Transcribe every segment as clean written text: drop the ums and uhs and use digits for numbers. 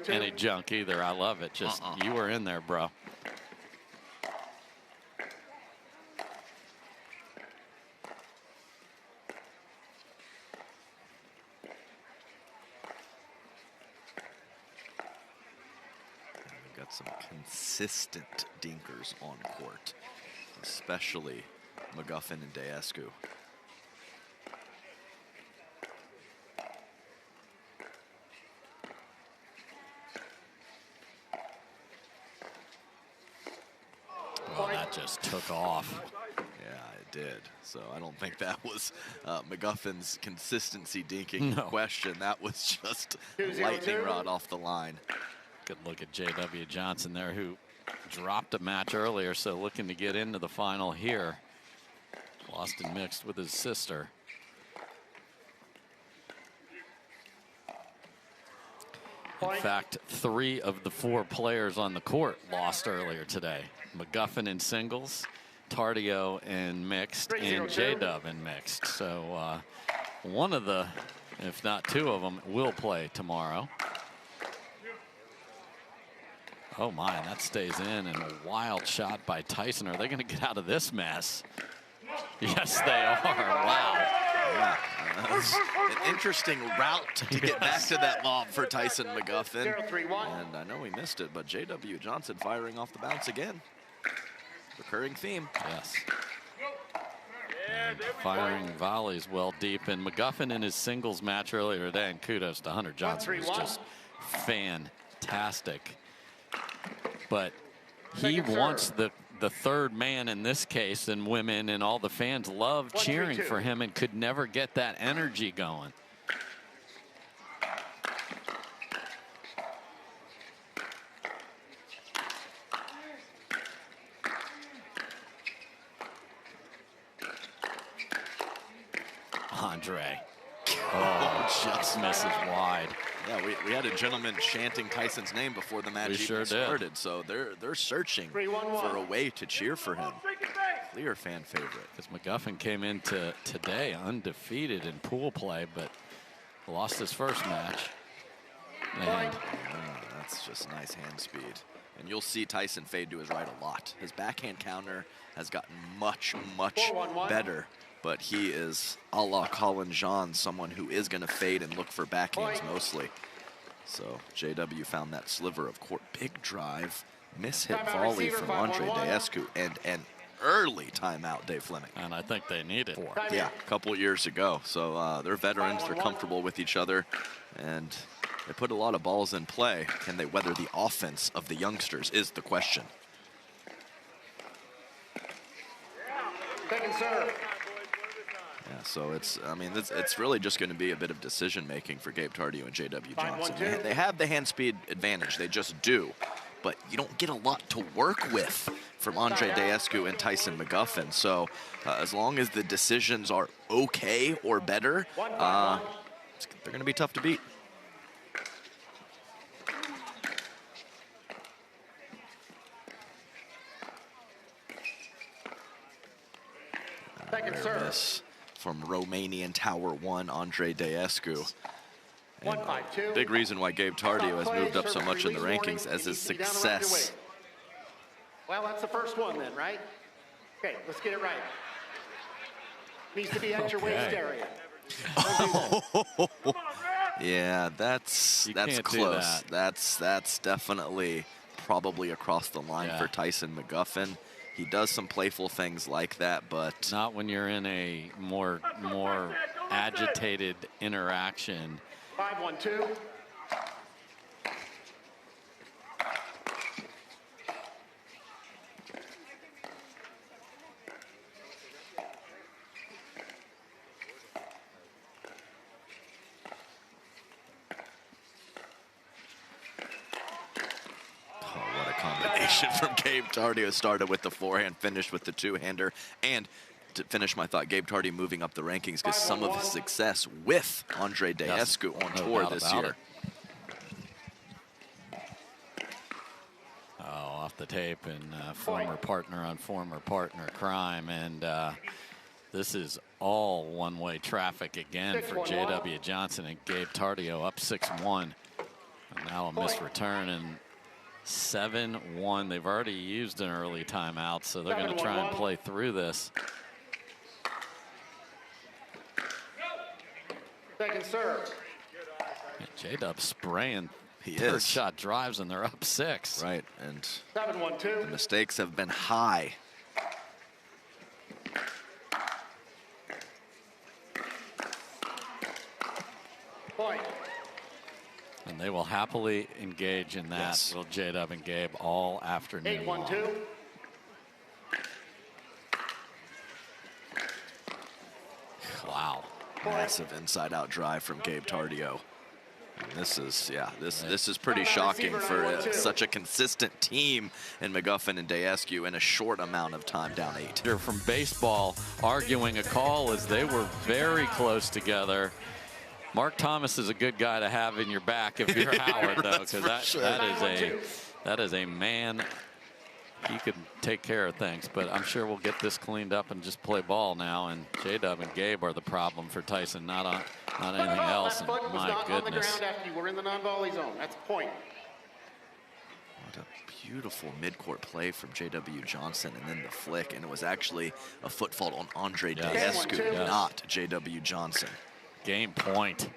any junk either. I love it. Just you were in there, bro. We've got some consistent dinkers on court, especially McGuffin and Daescu. Well, that just took off. Yeah, it did. So I don't think that was McGuffin's consistency dinking question. That was just a lightning rod off the line. Good look at J.W. Johnson there, who dropped a match earlier, so looking to get into the final here. Lost in mixed with his sister. In fact, 3 of the 4 players on the court lost earlier today. McGuffin in singles, Tardio in mixed, and J-Dub in mixed. So one of the, if not 2 of them, will play tomorrow. Oh my, that stays in, and a wild shot by Tyson. Are they going to get out of this mess? Yes, they are. Wow. Yeah, that's an interesting route to get back to that lob for Tyson McGuffin. And I know he missed it, but J.W. Johnson firing off the bounce again. Recurring theme. Yes. And firing volleys well deep. And McGuffin in his singles match earlier today, and kudos to Hunter Johnson, was just fantastic. But he wants the third man in this case, and women and all the fans love cheering for him and could never get that energy going. Andre. Oh, just misses wide. Yeah, we had a gentleman chanting Tyson's name before the match even started, so they're searching for a way to cheer for him. Clear fan favorite. Because McGuffin came into today undefeated in pool play, but lost his first match. And that's just nice hand speed. And you'll see Tyson fade to his right a lot. His backhand counter has gotten much, much better. But he is a la Colin Jean, someone who is going to fade and look for backhands mostly. So JW found that sliver of court. Big drive, miss-hit volley from Andre Daescu, and an early timeout, Dave Fleming. And I think they need it. Yeah, a couple of years ago. So they're veterans, they're comfortable with each other, and they put a lot of balls in play. Can they weather the offense of the youngsters is the question. Second serve. Yeah, so it's really just going to be a bit of decision making for Gabe Tardio and J.W. Johnson. They have the hand speed advantage, they just do, but you don't get a lot to work with from Andre Daescu and Tyson McGuffin. So as long as the decisions are okay or better, they're going to be tough to beat. Second serve. From Romanian Tower 1, Andre Daescu. And 1-5-2. big reason why Gabe Tardio has moved up so much in the rankings as his success. Well, that's the first one then, right? Okay, let's get it right. Needs to be at your waist area. Yeah, that's close. That's definitely probably across the line for Tyson McGuffin. He does some playful things like that, but not when you're in a more agitated interaction. 5-1-2. From Gabe Tardio. Started with the forehand, finished with the two-hander, and to finish my thought, Gabe Tardio moving up the rankings because some of his success with Andre Daescu on tour this year. Oh, off the tape, and former partner on former partner crime, and this is all one-way traffic again for J.W. Johnson and Gabe Tardio up 6-1. And Now a missed return, and 7-1. They've already used an early timeout, so they're going to try and play through this. Second serve. J-Dub spraying He third is. shot drives, and they're up 6. Right, and 7-1-2. the mistakes have been high. Point. And they will happily engage in that. Yes. Will J-Dub and Gabe all afternoon long. 8-1-2. Wow. Massive inside-out drive from Gabe Tardio. And this is, yeah, this is pretty shocking for such a consistent team in McGuffin and Daescu in a short amount of time, down 8. They're from baseball arguing a call as they were very close together. Mark Thomas is a good guy to have in your back if you're Howard, though, because that is a man. He could take care of things, but I'm sure we'll get this cleaned up and just play ball now. And J-Dub and Gabe are the problem for Tyson, not anything else. And my goodness. After you were in the non-volley zone. That's point. What a beautiful midcourt play from J.W. Johnson, and then the flick, and it was actually a foot fault on Andre Daescu, Yes. not J.W. Johnson. Game point.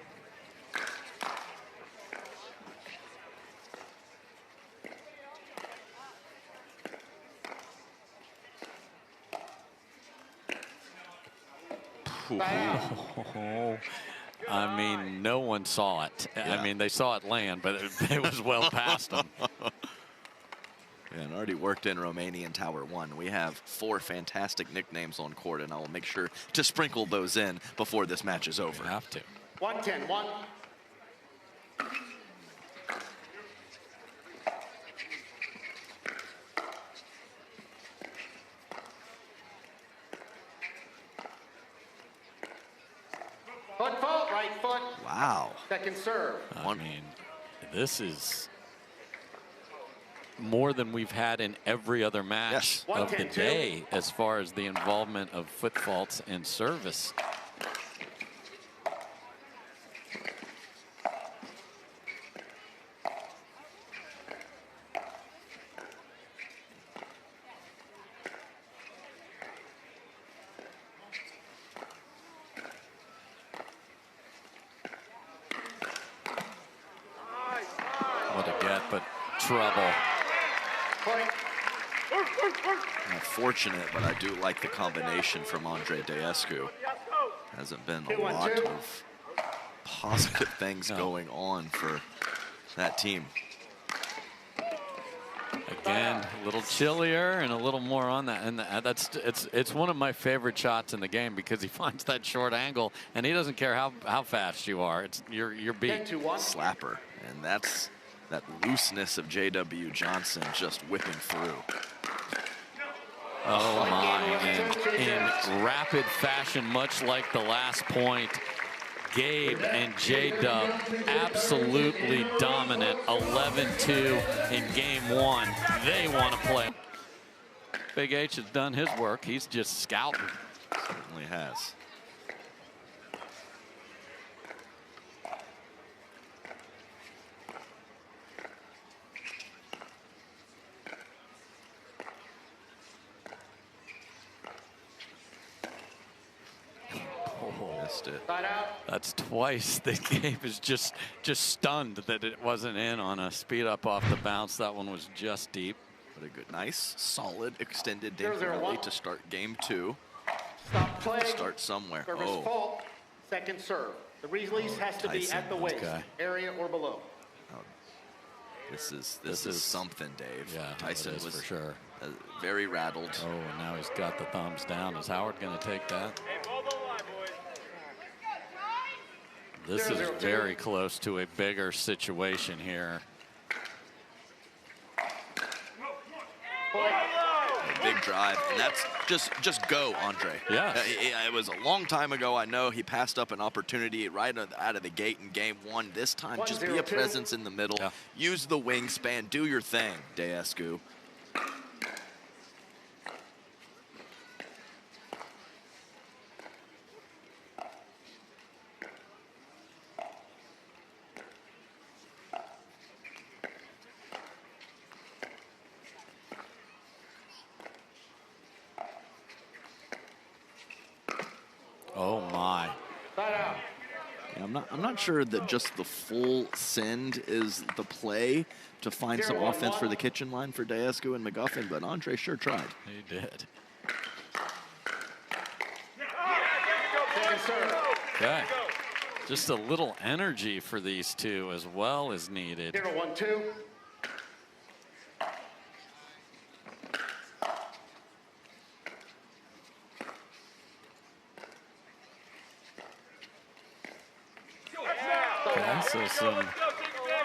I mean, no one saw it. Yeah. I mean, they saw it land, but it was well past them. And already worked in Romanian Tower 1. We have 4 fantastic nicknames on court, and I will make sure to sprinkle those in before this match is over. You have to. 1-10-1. Foot fault, right foot. Wow. Second serve. I mean, this is more than we've had in every other match Yes. of the 1-10-2. day as far as the involvement of foot faults and service. What a get, but trouble. Point. Fortunate, but I do like the combination from Andre Daescu. Hasn't been a 2-1-2. lot of positive things going on for that team. Again, a little chillier and a little more on that, and it's one of my favorite shots in the game because he finds that short angle and he doesn't care how fast you are. You're beat. 10-1. Slapper, and that's that looseness of J.W. Johnson just whipping through. Oh my! And in rapid fashion, much like the last point, Gabe and J-Dub absolutely dominant. 11-2 in game 1. They want to play. Big H has done his work. He's just scouting. Certainly has. Missed it. Side out. That's twice the game is just stunned that it wasn't in on a speed up off the bounce. That one was just deep. But a good, nice, solid, extended 0-0-1. early to start game 2. Stop play. Start somewhere. Service Oh, fault. Second serve. The release has to be Tyson. at the waist, Okay. area or below. this is is- something, Dave. Yeah, Tyson it is was for sure. Very rattled. Oh, and now he's got the thumbs down. Is Howard going to take that? This is 0-0-2. very close to a bigger situation here. Point. Big drive, and that's just go, Andre. Yes. It was a long time ago. I know he passed up an opportunity right out of the gate in game 1. This time, just be a 1-0-2. presence in the middle. Yeah. Use the wingspan. Do your thing, Daescu. Oh, my. Side out. Yeah, I'm not sure that just the full send is the play to find some offense for the kitchen line for Daescu and McGuffin, but Andre sure tried. He did. Second serve. Okay. Just a little energy for these two as well is needed. 0-1-2. Okay, so some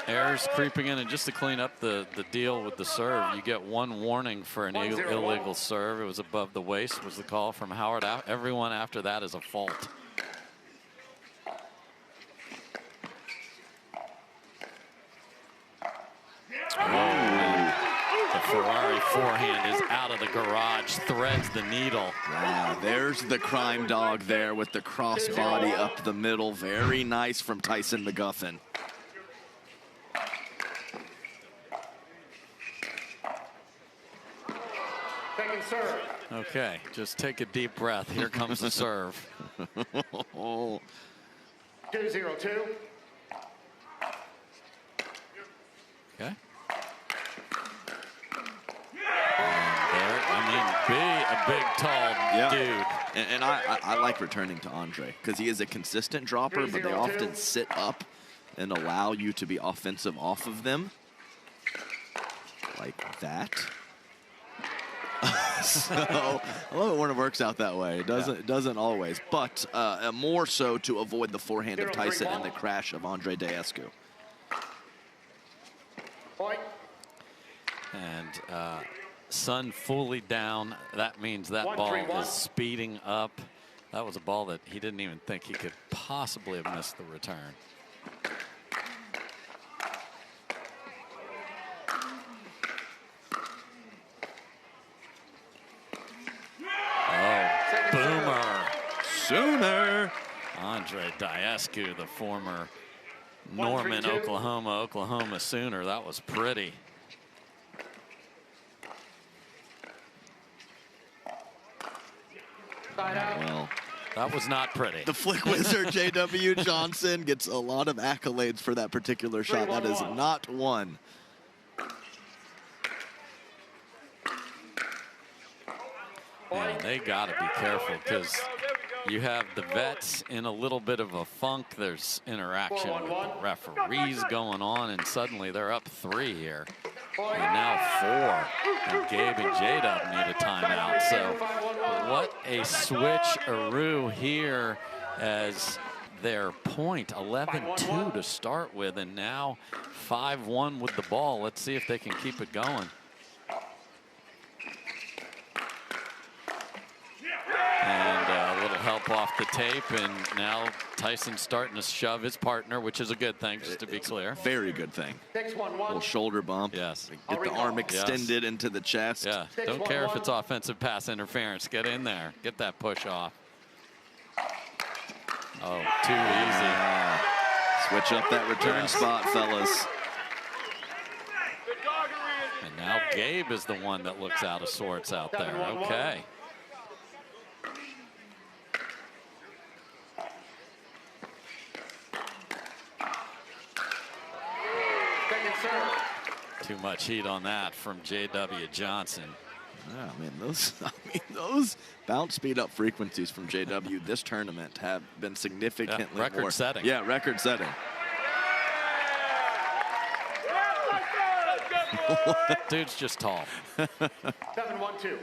errors creeping in, and just to clean up the deal with the serve, you get one warning for an illegal serve. It was above the waist was the call from Howard. Everyone after that is a fault. The Ferrari forehand is out of the garage, threads the needle. Yeah, there's the crime dog there with the crossbody up the middle. Very nice from Tyson McGuffin. Second serve. Okay, just take a deep breath. Here comes the serve. 2-0-2. Okay. Be a big, tall dude. And I like returning to Andre because he is a consistent dropper, but they often sit up and allow you to be offensive off of them. Like that. So I love it when it works out that way. It doesn't always, but more so to avoid the forehand of Tyson and the crash of Andre Daescu. Point. And Sun fully down. That means that ball is speeding up. That was a ball that he didn't even think he could possibly have missed the return. Oh, boomer. Sooner. Andre Daescu, the former Norman, Oklahoma Sooner. That was pretty. Well, that was not pretty. The flick wizard J.W. Johnson gets a lot of accolades for that particular shot. That is not one. Yeah, they got to be careful because you have the vets in a little bit of a funk. There's interaction with the referees going on, and suddenly they're up 3 here. And now 4. And Gabe and J-Dub need a timeout. So what a switcheroo here as their point, 11-2 to start with, and now 5-1 with the ball. Let's see if they can keep it going. And a little help off the tape, and now Tyson's starting to shove his partner, which is a good thing, just to be clear. Very good thing. 6-1-1. Little shoulder bump. Yes. Get the arm extended into the chest. Yeah, don't care if it's offensive pass interference. Get in there. Get that push off. Oh, too easy. Switch up that return spot, fellas. And now Gabe is the one that looks out of sorts out there. Okay. Too much heat on that from J.W. Johnson. Yeah, I mean those bounce speed up frequencies from JW this tournament have been significantly record setting. Yeah, record setting. Dude's just tall. 7-1-2.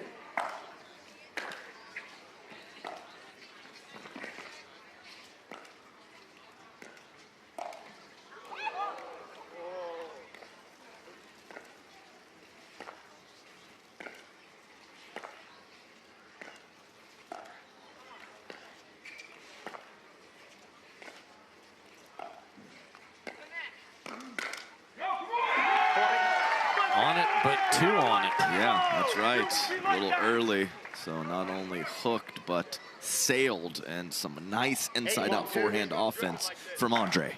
On it, but 2 on it. Yeah, that's right. A little early. So not only hooked, but sailed, and some nice inside-out forehand offense from Andre.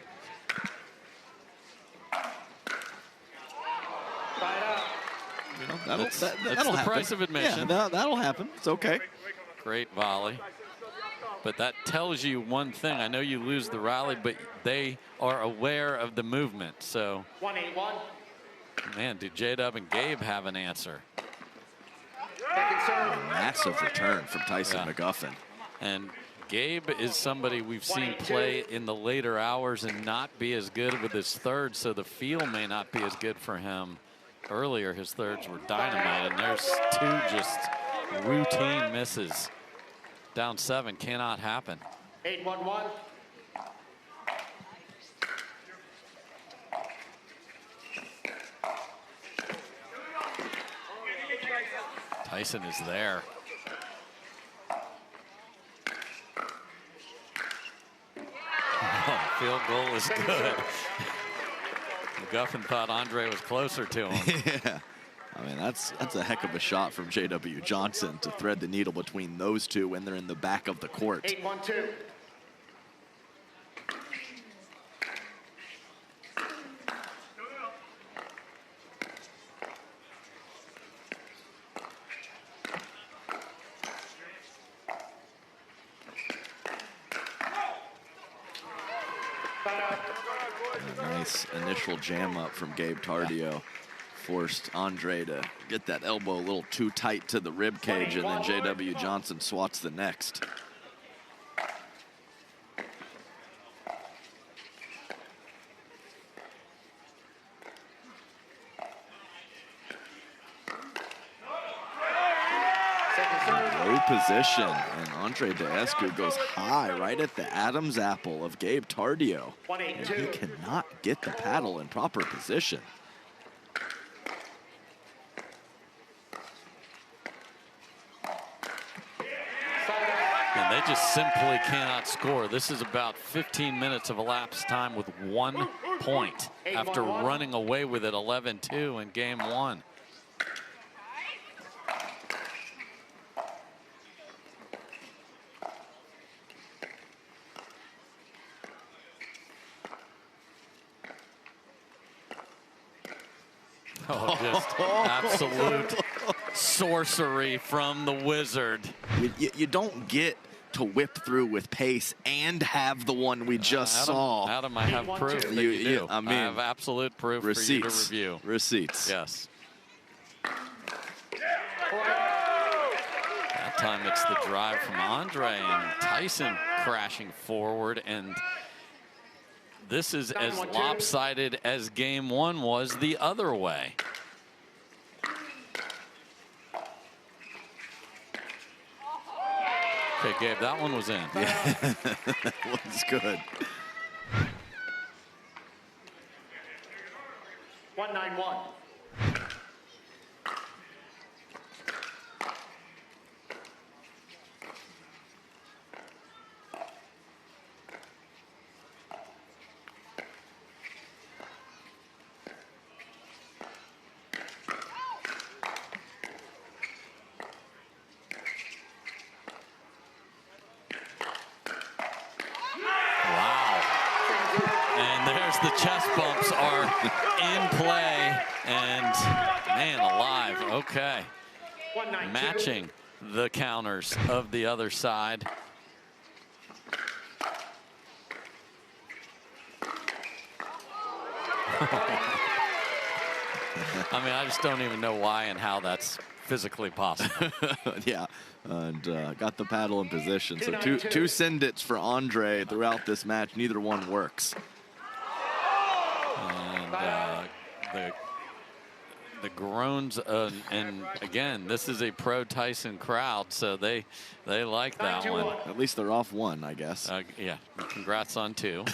You know, that'll the happen. price of admission. Yeah, that'll happen. It's okay. Great volley. But that tells you one thing. I know you lose the rally, but they are aware of the movement. So, 1-8-1. man, do J-Dub and Gabe have an answer? Second serve. Massive return from Tyson McGuffin. And Gabe is somebody we've seen 1-8-2. play in the later hours and not be as good with his third, so the feel may not be as good for him. Earlier, his thirds were dynamite, and there's two just routine misses. Down 7 cannot happen. 8-1-1. Tyson is there. Oh, field goal is good. McGuffin thought Andre was closer to him. Yeah. I mean, that's a heck of a shot from J.W. Johnson to thread the needle between those two when they're in the back of the court. 8-1-2. Nice initial jam up from Gabe Tardio. Forced Andre to get that elbow a little too tight to the rib cage, and then J.W. Johnson swats the next. Low position, and Andre Daescu goes high right at the Adam's apple of Gabe Tardio. And he cannot get the paddle in proper position. And they just simply cannot score. This is about 15 minutes of elapsed time with 1 point after running away with it 11-2 in game 1. Oh, just absolute sorcery from the wizard. You don't get to whip through with pace and have the one we just saw. Adam, I have proof that you do. I mean, I have absolute proof for you to review. Receipts. Yes. That time it's the drive from Andre and Tyson crashing forward, and this is as lopsided as game 1 was the other way. Okay, Gabe, that one was in. Yeah, that one's good. 1-9-1. The chest bumps are in play, and man alive, okay. Matching the counters of the other side. I mean, I just don't even know why and how that's physically possible. Yeah, and got the paddle in position. So two send-its for Andre throughout this match. Neither one works. And the groans, and again, this is a pro Tyson crowd, so they like that one. At least they're off 1, I guess. Yeah, congrats on 2.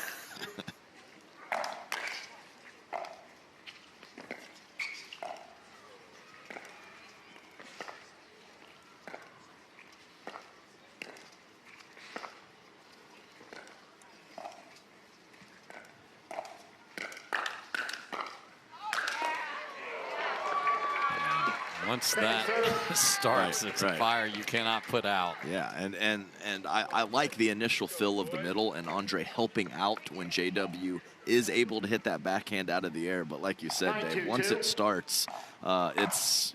Once that starts, it's a fire you cannot put out. Yeah, and I like the initial fill of the middle and Andre helping out when JW is able to hit that backhand out of the air. But like you said, Dave, once it starts, it's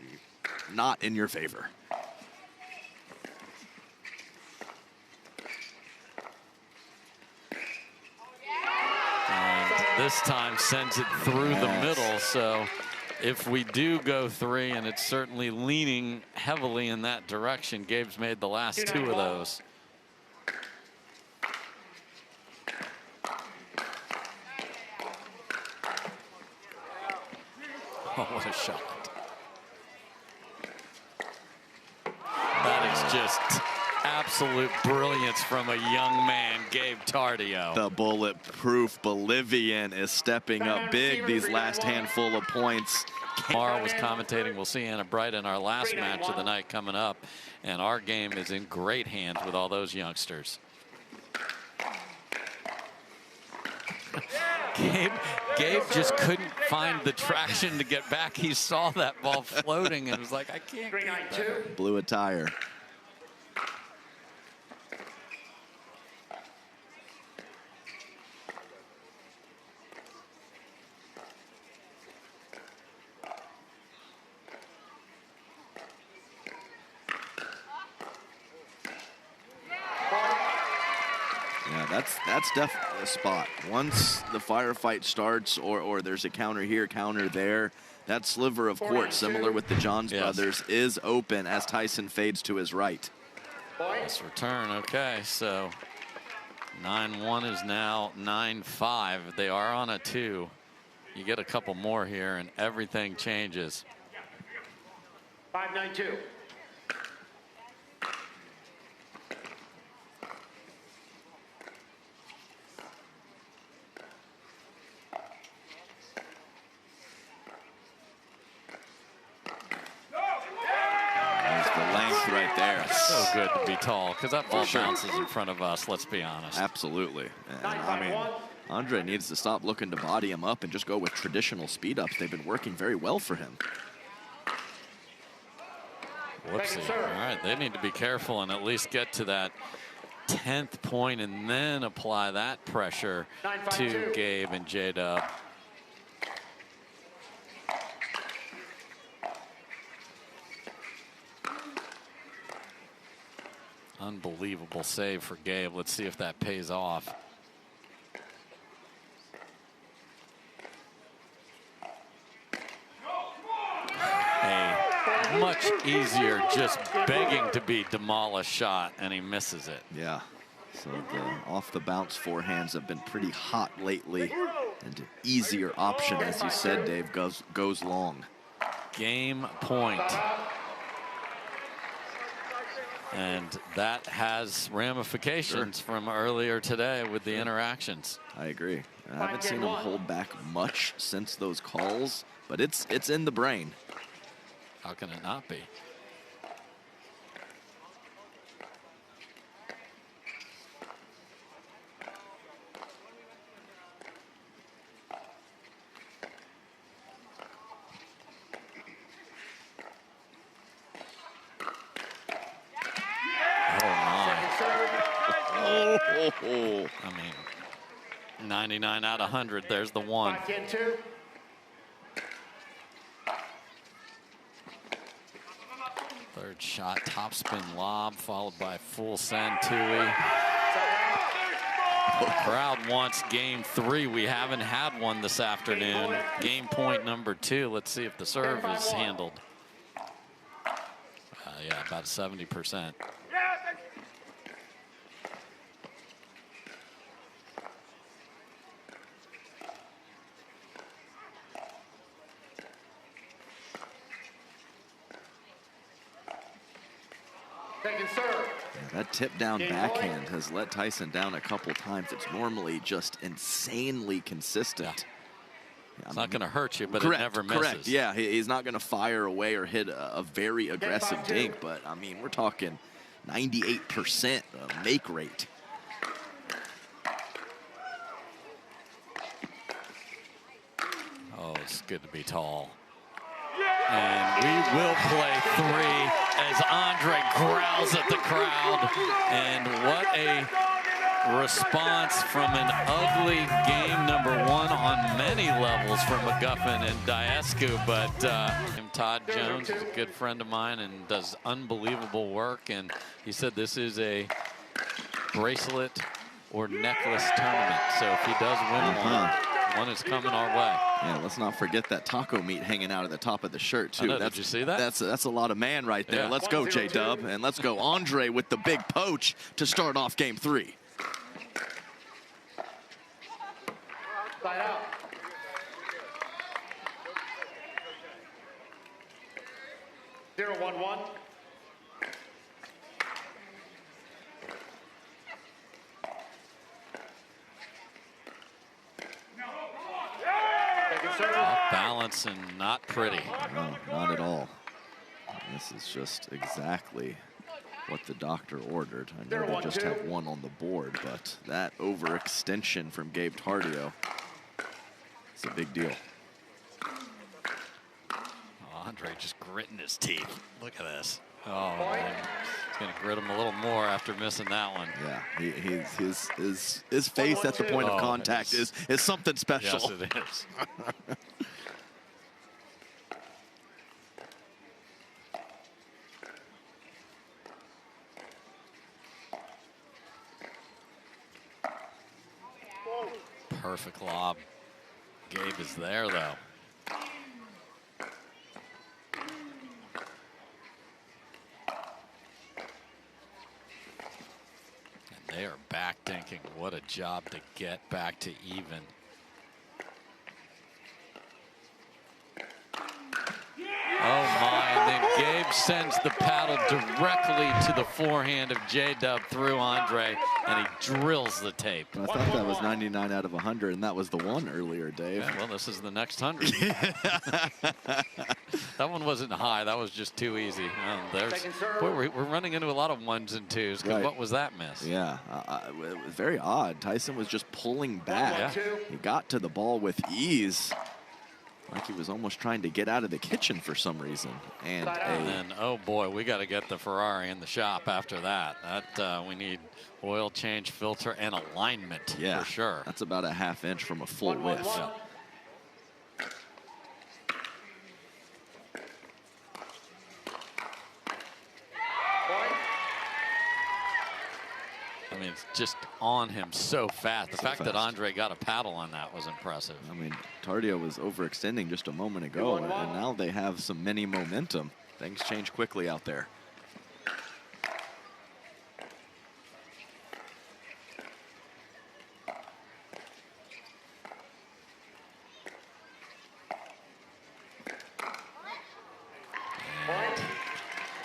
not in your favor. this time sends it through the middle. So if we do go 3, and it's certainly leaning heavily in that direction, Gabe's made the last 2 of those. Oh, what a shot. That is just absolute brilliance from a young man, Gabe Tardio. The bulletproof Bolivian is stepping up big these last handful of points. Mara was commentating. We'll see Anna Bright in our last match of the night coming up. And our game is in great hands with all those youngsters. Gabe just couldn't find the traction to get back. He saw that ball floating and was like, I can't get that. Blew a tire. That's definitely a spot. Once the firefight starts, or there's a counter here, counter there, that sliver of court, similar with the Johns brothers, is open as Tyson fades to his right. Nice return. Okay, so 9-1 is now 9-5. They are on a 2. You get a couple more here, and everything changes. 5-9-2. So good to be tall, because that ball bounces in front of us, let's be honest. Absolutely. And I mean, Andre needs to stop looking to body him up and just go with traditional speed ups. They've been working very well for him. Whoopsie. All right, they need to be careful and at least get to that 10th point and then apply that pressure to Gabe and J-Dub. Unbelievable save for Gabe. Let's see if that pays off. A much easier, just begging to be demolished shot, and he misses it. Yeah. So the off the bounce forehands have been pretty hot lately, and an easier option, as you said, Dave, goes long. Game point. And that has ramifications from earlier today with the interactions. I agree. I haven't seen him hold back much since those calls, but it's in the brain. How can it not be? I mean, 99 out of 100. There's the one. Third shot, topspin lob, followed by full send Tui. The crowd wants game 3. We haven't had one this afternoon. Game point number 2. Let's see if the serve is handled. Yeah, about 70%. That tip down backhand has let Tyson down a couple times. It's normally just insanely consistent. Yeah, it's not going to hurt you, but it never misses. Correct. Yeah, he's not going to fire away or hit a very aggressive dink, but I mean, we're talking 98% make rate. Oh, it's good to be tall. And we will play 3 as Andre growls at the crowd. And what a response from an ugly game number 1 on many levels from McGuffin and Daescu. But Todd Jones is a good friend of mine and does unbelievable work. And he said this is a bracelet or necklace tournament. So if he does win one, One is coming our way. Yeah, let's not forget that taco meat hanging out at the top of the shirt, too. Know, did you see that? That's a lot of man right there. Yeah. Let's go, J-Dub, and let's go Andre with the big poach to start off game 3. Side out. Zero, 1-1. Off balance and not pretty. No, not at all. This is just exactly what the doctor ordered. I know they just have one on the board, but that overextension from Gabe Tardio is a big deal. Andre just gritting his teeth. Look at this. Oh, man. He's going to grit him a little more after missing that one. Yeah, his face at the point of contact is something special. Yes, it is. Perfect lob. Gabe is there, though. They are back thinking, what a job to get back to even. Oh my, and then Gabe sends the paddle directly to the forehand of J-Dub through Andre, and he drills the tape. I thought that was 99 out of 100, and that was the one earlier, Dave. Yeah, well, this is the next 100. That one wasn't high. That was just too easy. Boy, we're running into a lot of 1s and 2s. Right. What was that miss? Yeah, it was very odd. Tyson was just pulling back. Yeah. He got to the ball with ease, like he was almost trying to get out of the kitchen for some reason. And then, oh boy, we got to get the Ferrari in the shop after that. We need oil change, filter, and alignment for sure. That's about a ½ inch from a full whiff. Yeah. I mean, it's just on him so fast. The fact that Andre got a paddle on that was impressive. I mean, Tardio was overextending just a moment ago, and now they have some mini momentum. Things change quickly out there.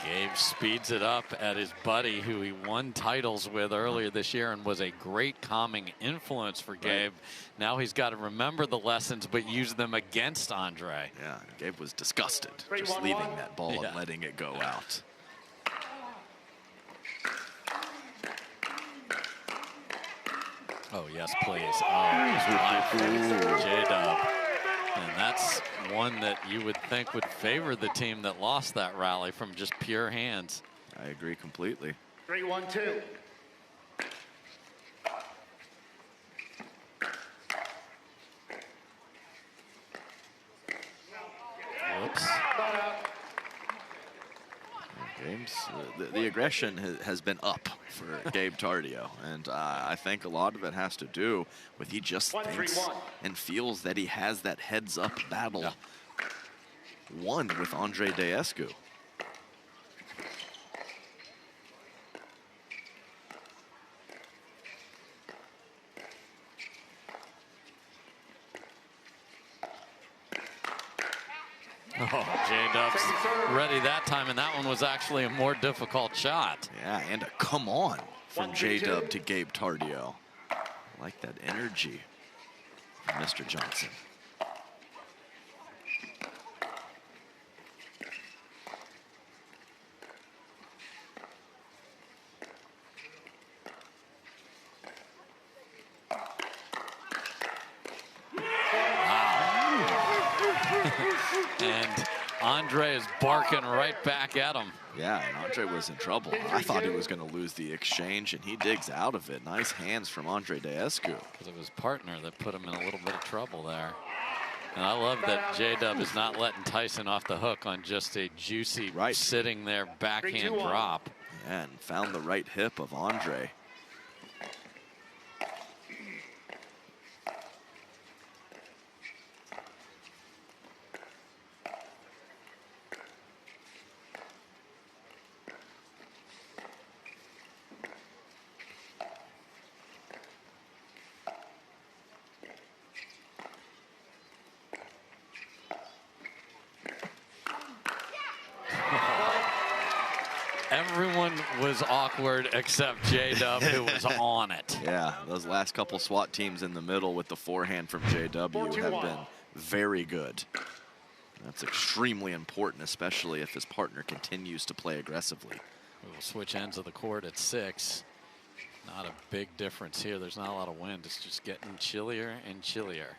Gabe speeds it up at his buddy who he won titles with earlier this year and was a great calming influence for Gabe. Now he's got to remember the lessons but use them against Andre. Yeah, Gabe was disgusted just leaving that ball and letting it go out. Oh, yes, please. Oh, J-Dub. And that's one that you would think would favor the team that lost that rally from just pure hands. I agree completely. 3-1-2. Whoops. The aggression has been up for Gabe Tardio, and I think a lot of it has to do with he just thinks and feels that he has that heads-up battle won with Andre Daescu. Oh, J-Dub's ready that time, and that one was actually a more difficult shot. Yeah, and a come on from J-Dub to Gabe Tardio. I like that energy from Mr. Johnson. And Andre is barking right back at him. Yeah, and Andre was in trouble. I thought he was going to lose the exchange, and he digs out of it. Nice hands from Andre Daescu. Because it was partner that put him in a little bit of trouble there. And I love that J-Dub is not letting Tyson off the hook on just a juicy sitting there backhand drop. Yeah, and found the right hip of Andre. Everyone was awkward except J-Dub, who was on it. Yeah, those last couple SWAT teams in the middle with the forehand from JW have been very good. That's extremely important, especially if his partner continues to play aggressively. We'll switch ends of the court at 6. Not a big difference here. There's not a lot of wind. It's just getting chillier and chillier.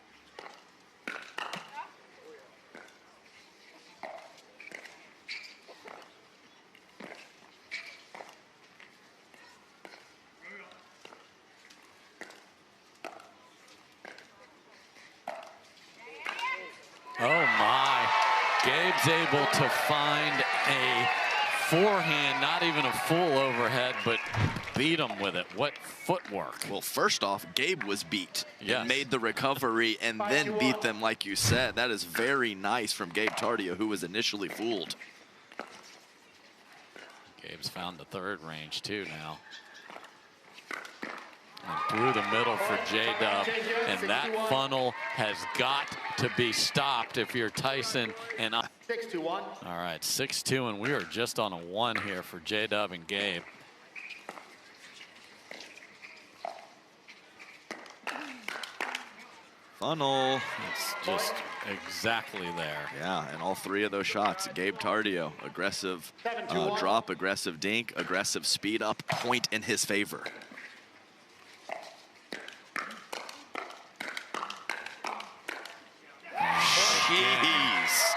Oh my, Gabe's able to find a forehand, not even a full overhead, but beat him with it. What footwork. Well, first off, Gabe was beat. Yes. And made the recovery and then beat them like you said. That is very nice from Gabe Tardio, who was initially fooled. Gabe's found the third range too now. And through the middle for J-Dub, and that funnel has got to be stopped if you're Tyson and I. 6-1. All right, 6-2, and we are just on a 1 here for J-Dub and Gabe. Funnel. It's just exactly there. Yeah, and all 3 of those shots, Gabe Tardio, aggressive drop, aggressive dink, aggressive speed up, point in his favor. Jeez.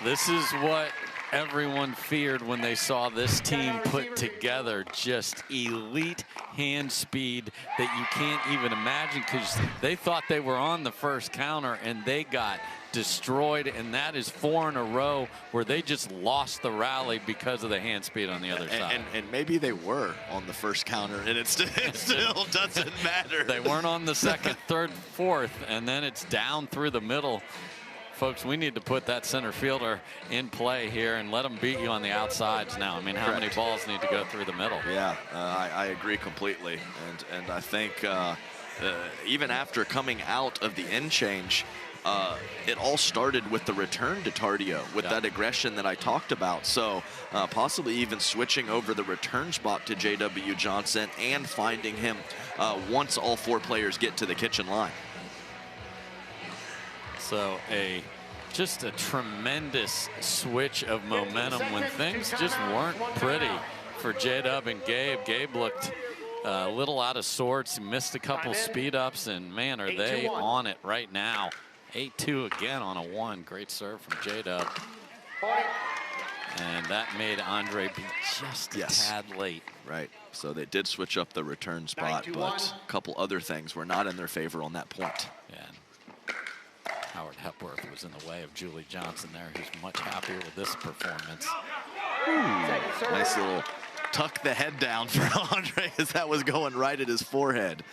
This is what everyone feared when they saw this team put together. Just elite hand speed that you can't even imagine, because they thought they were on the first counter and they got destroyed, and that is 4 in a row where they just lost the rally because of the hand speed on the other side. And maybe they were on the first counter, and it still doesn't matter. They weren't on the second, third, fourth, and then it's down through the middle. Folks, we need to put that center fielder in play here and let them beat you on the outsides now. I mean, how many balls need to go through the middle? Yeah, I agree completely. And I think even after coming out of the end change, it all started with the return to Tardio, with that aggression that I talked about. So possibly even switching over the return spot to J.W. Johnson and finding him once all 4 players get to the kitchen line. So just a tremendous switch of momentum when things just weren't pretty for J-Dub and Gabe. Gabe looked a little out of sorts, missed a couple speed ups, and man, are they on it right now. 8-2 again on a 1. Great serve from J-Dub. And that made Andre be just a tad late. Right. So they did switch up the return spot, but a couple other things were not in their favor on that point. Yeah. Howard Hepworth was in the way of Julie Johnson there, who's much happier with this performance. Nice little tuck the head down for Andre, as that was going right at his forehead.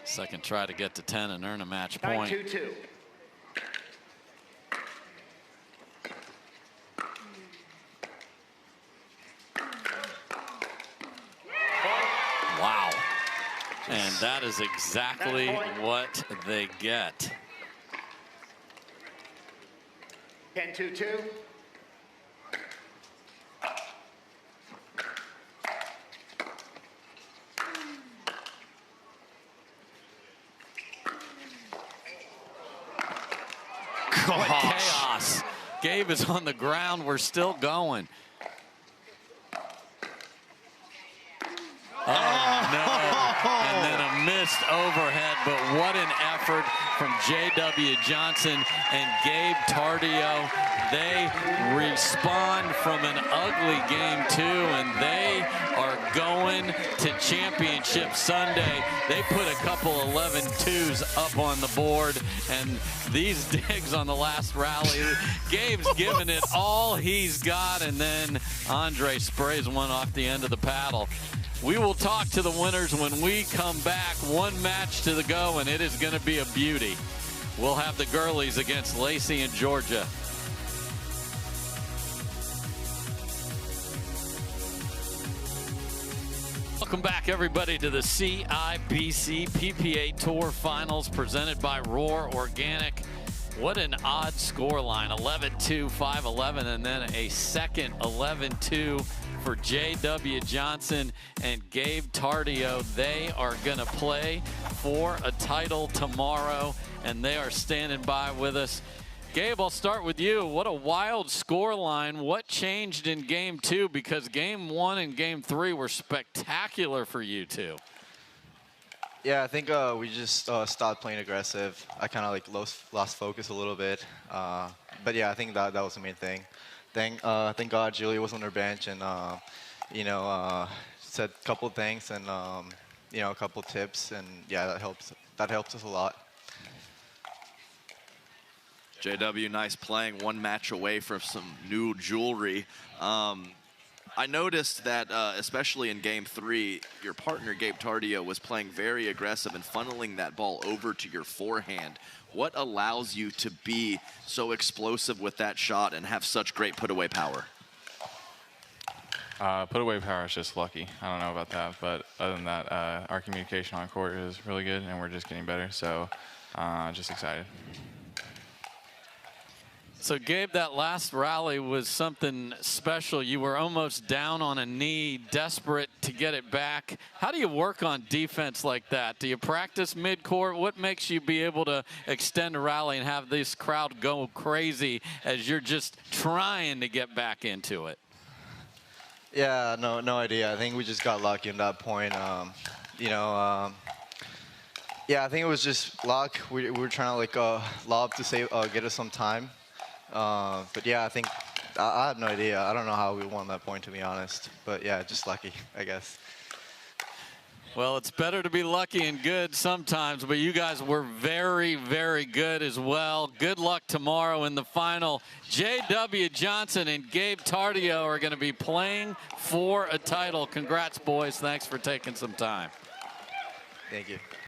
Second try to get to 10 and earn a match point. 9-2-2. Wow. And that is exactly what they get. 10-2-2. What chaos. Gabe is on the ground. We're still going. Oh, no. And then a missed overhead, but what an effort from J.W. Johnson and Gabe Tardio. They respond from an ugly game, too, and they are going to Championship Sunday. They put a couple 11-2s up on the board, and these digs on the last rally, Gabe's giving it all he's got, and then Andre sprays one off the end of the paddle. We will talk to the winners when we come back. 1 match to the go, and it is going to be a beauty. We'll have the girlies against Lacey and Georgia. Welcome back, everybody, to the CIBC PPA Tour Finals presented by Roar Organic. What an odd scoreline, 11-2, 5-11, and then a second 11-2 for J.W. Johnson and Gabe Tardio. They are going to play for a title tomorrow, and they are standing by with us. Gabe, I'll start with you. What a wild score line. What changed in game 2? Because game 1 and game 3 were spectacular for you two. Yeah, I think we just stopped playing aggressive. I kind of like lost focus a little bit. But yeah, I think that was the main thing. Thank God Julie was on her bench and you know, said a couple things and you know, a couple tips, and yeah, that helps us a lot. JW, nice playing, one match away from some new jewelry. I noticed that, especially in game 3, your partner, Gabe Tardio, was playing very aggressive and funneling that ball over to your forehand. What allows you to be so explosive with that shot and have such great put-away power? Put-away power is just lucky. I don't know about that, but other than that, our communication on court is really good, and we're just getting better, so just excited. So, Gabe, that last rally was something special. You were almost down on a knee, desperate to get it back. How do you work on defense like that? Do you practice mid-court? What makes you be able to extend a rally and have this crowd go crazy as you're just trying to get back into it? Yeah, no idea. I think we just got lucky in that point. You know, yeah, I think it was just luck. We were trying to like lob to save, get us some time. But yeah, I think I have no idea. I don't know how we won that point, to be honest. But yeah, just lucky, I guess. Well, it's better to be lucky and good sometimes, but you guys were very, very good as well. Good luck tomorrow in the final. J.W. Johnson and Gabe Tardio are going to be playing for a title. Congrats, boys. Thanks for taking some time. Thank you.